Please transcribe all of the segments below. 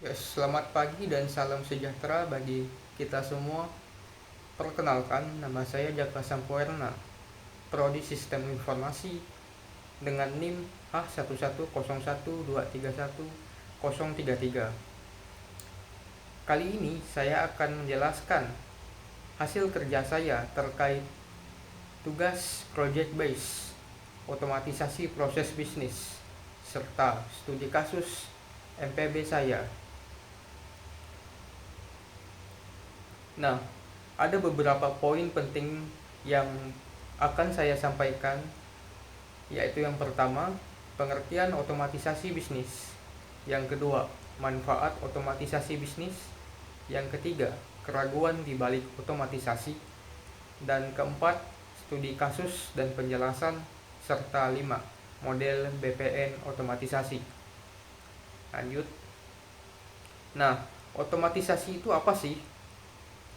Ya, selamat pagi dan salam sejahtera bagi kita semua. Perkenalkan, nama saya Jaka Sampuerna, Prodi Sistem Informasi dengan NIM H11012310033. Kali ini saya akan menjelaskan hasil kerja saya terkait tugas project base, otomatisasi proses bisnis, serta studi kasus MPB saya. Nah, ada beberapa poin penting yang akan saya sampaikan, yaitu yang pertama, pengertian otomatisasi bisnis. Yang kedua, manfaat otomatisasi bisnis. Yang ketiga, keraguan di balik otomatisasi. Dan keempat, studi kasus dan penjelasan, serta 5, model BPN otomatisasi. Lanjut. Nah, otomatisasi itu apa sih?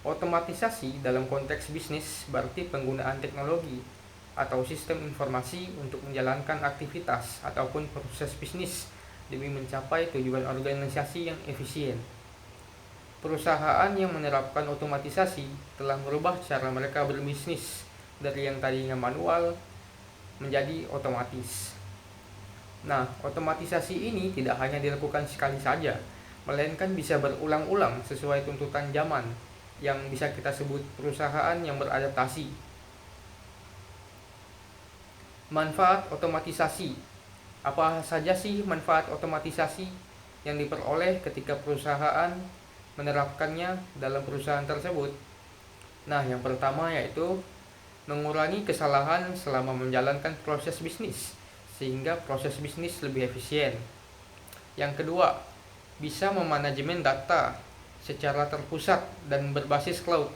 Otomatisasi dalam konteks bisnis berarti penggunaan teknologi atau sistem informasi untuk menjalankan aktivitas ataupun proses bisnis demi mencapai tujuan organisasi yang efisien. Perusahaan yang menerapkan otomatisasi telah merubah cara mereka berbisnis dari yang tadinya manual menjadi otomatis. Nah, otomatisasi ini tidak hanya dilakukan sekali saja, melainkan bisa berulang-ulang sesuai tuntutan zaman, yang bisa kita sebut perusahaan yang beradaptasi. Manfaat otomatisasi. Apa saja sih manfaat otomatisasi yang diperoleh ketika perusahaan menerapkannya dalam perusahaan tersebut? Nah, yang pertama yaitu mengurangi kesalahan selama menjalankan proses bisnis, sehingga proses bisnis lebih efisien. Yang kedua, bisa memanajemen data secara terpusat dan berbasis cloud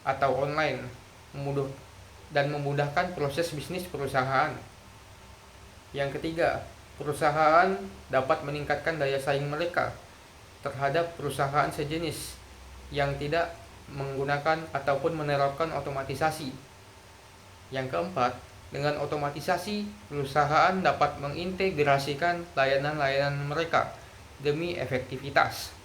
atau online, memudahkan proses bisnis perusahaan. Yang ketiga, perusahaan dapat meningkatkan daya saing mereka terhadap perusahaan sejenis yang tidak menggunakan ataupun menerapkan otomatisasi. Yang keempat, dengan otomatisasi, perusahaan dapat mengintegrasikan layanan-layanan mereka demi efektivitas.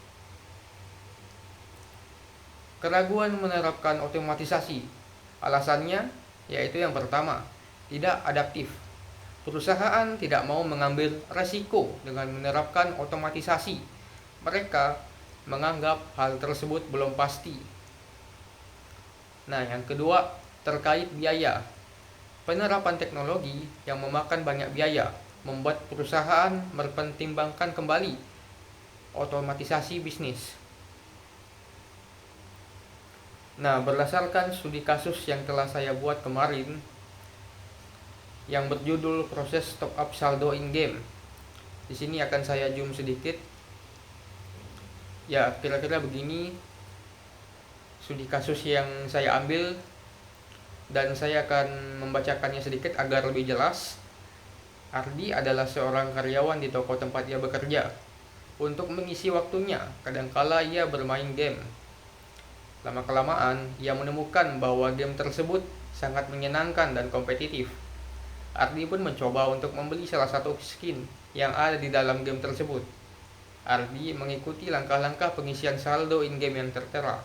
Keraguan menerapkan otomatisasi. Alasannya yaitu yang pertama, tidak adaptif. Perusahaan tidak mau mengambil resiko dengan menerapkan otomatisasi. Mereka menganggap hal tersebut belum pasti. Nah, yang kedua, terkait biaya. Penerapan teknologi yang memakan banyak biaya membuat perusahaan mempertimbangkan kembali otomatisasi bisnis. Nah, berdasarkan studi kasus yang telah saya buat kemarin yang berjudul proses top up saldo in game. Di sini akan saya zoom sedikit. Ya, kira-kira begini studi kasus yang saya ambil, dan saya akan membacakannya sedikit agar lebih jelas. Ardi adalah seorang karyawan di toko tempat ia bekerja. Untuk mengisi waktunya, kadangkala ia bermain game. Lama-kelamaan, ia menemukan bahwa game tersebut sangat menyenangkan dan kompetitif. Ardi pun mencoba untuk membeli salah satu skin yang ada di dalam game tersebut. Ardi mengikuti langkah-langkah pengisian saldo in-game yang tertera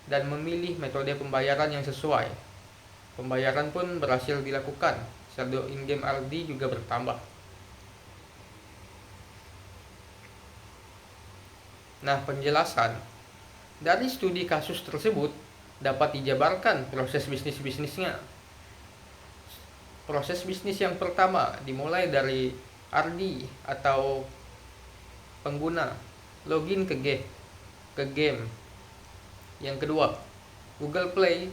dan memilih metode pembayaran yang sesuai. Pembayaran pun berhasil dilakukan. Saldo in-game Ardi juga bertambah. Nah, penjelasan. Dari studi kasus tersebut dapat dijabarkan proses bisnis-bisnisnya. Proses bisnis yang pertama dimulai dari Ardi atau pengguna login ke game. Yang kedua, Google Play.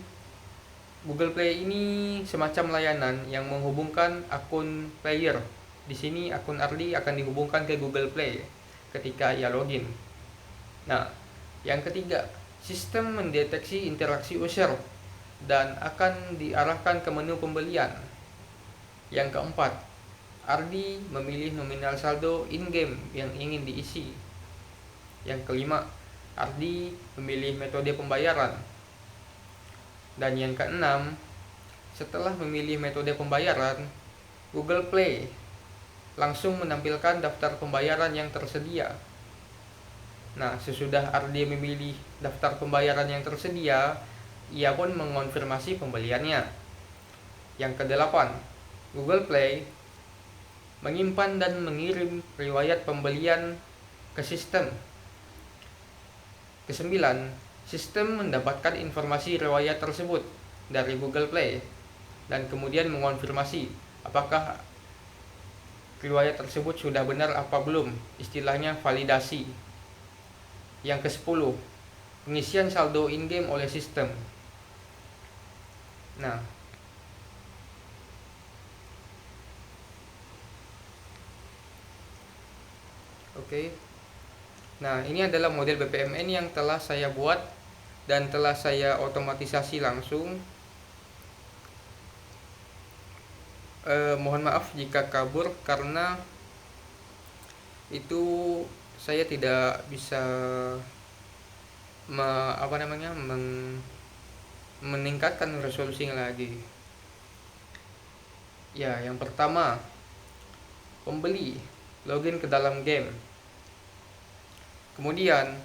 Google Play ini semacam layanan yang menghubungkan akun player. Di sini akun Ardi akan dihubungkan ke Google Play ketika ia login. Nah, yang ketiga, sistem mendeteksi interaksi user dan akan diarahkan ke menu pembelian. Yang keempat, Ardi memilih nominal saldo in-game yang ingin diisi. Yang kelima, Ardi memilih metode pembayaran. Dan yang keenam, setelah memilih metode pembayaran, Google Play langsung menampilkan daftar pembayaran yang tersedia. Nah, sesudah Ardi memilih daftar pembayaran yang tersedia, ia pun mengonfirmasi pembeliannya. Yang kedelapan, Google Play menyimpan dan mengirim riwayat pembelian ke sistem. Kesembilan, sistem mendapatkan informasi riwayat tersebut dari Google Play dan kemudian mengonfirmasi apakah riwayat tersebut sudah benar apa belum, istilahnya validasi. Yang ke-10, pengisian saldo in-game oleh sistem. Nah, oke. Nah, ini adalah model BPMN yang telah saya buat dan telah saya otomatisasi langsung. Mohon maaf jika kabur karena itu saya tidak bisa meningkatkan resolusinya lagi. Ya, yang pertama, pembeli login ke dalam game. Kemudian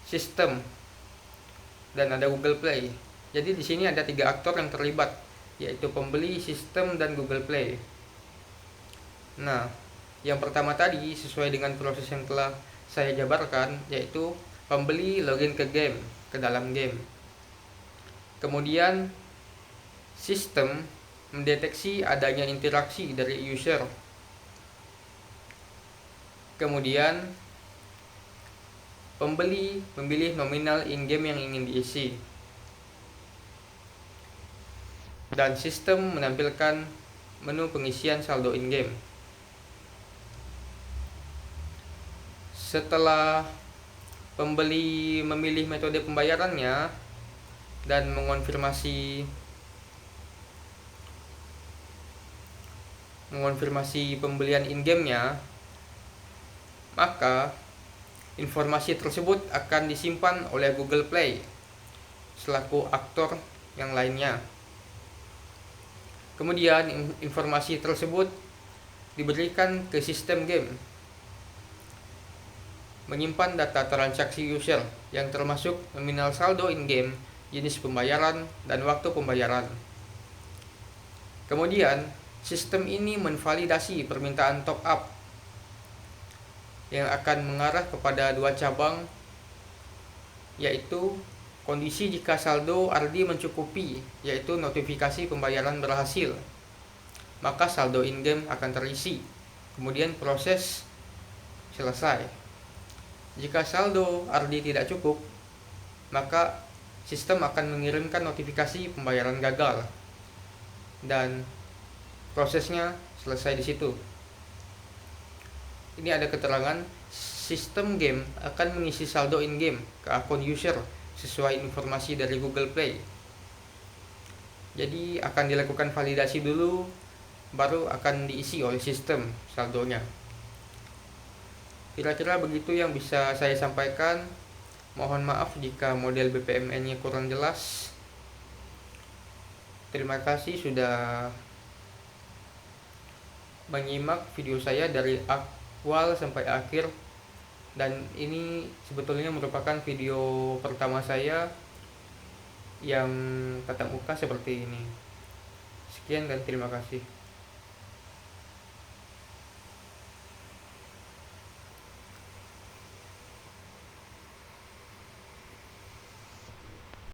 sistem dan ada Google Play. Jadi di sini ada 3 aktor yang terlibat, yaitu pembeli, sistem, dan Google Play. Nah, yang pertama tadi sesuai dengan proses yang telah saya jabarkan, yaitu pembeli login ke game, ke dalam game. Kemudian sistem mendeteksi adanya interaksi dari user. Kemudian pembeli memilih nominal in-game yang ingin diisi. Dan sistem menampilkan menu pengisian saldo in-game. Setelah pembeli memilih metode pembayarannya dan mengonfirmasi pembelian in-game-nya, maka informasi tersebut akan disimpan oleh Google Play selaku aktor yang lainnya. Kemudian informasi tersebut diberikan ke sistem game, menyimpan data transaksi user yang termasuk nominal saldo in-game, jenis pembayaran, dan waktu pembayaran. Kemudian sistem ini menvalidasi permintaan top up yang akan mengarah kepada 2 cabang, yaitu kondisi jika saldo Ardi mencukupi, yaitu notifikasi pembayaran berhasil, maka saldo in-game akan terisi, kemudian proses selesai. Jika saldo Ardi tidak cukup, maka sistem akan mengirimkan notifikasi pembayaran gagal dan prosesnya selesai di situ. Ini ada keterangan sistem game akan mengisi saldo in-game ke akun user sesuai informasi dari Google Play. Jadi akan dilakukan validasi dulu, baru akan diisi oleh sistem saldonya. Kira-kira begitu yang bisa saya sampaikan. Mohon maaf jika model BPMN-nya kurang jelas. Terima kasih sudah menyimak video saya dari awal sampai akhir. Dan ini sebetulnya merupakan video pertama saya yang tatap muka seperti ini. Sekian dan terima kasih.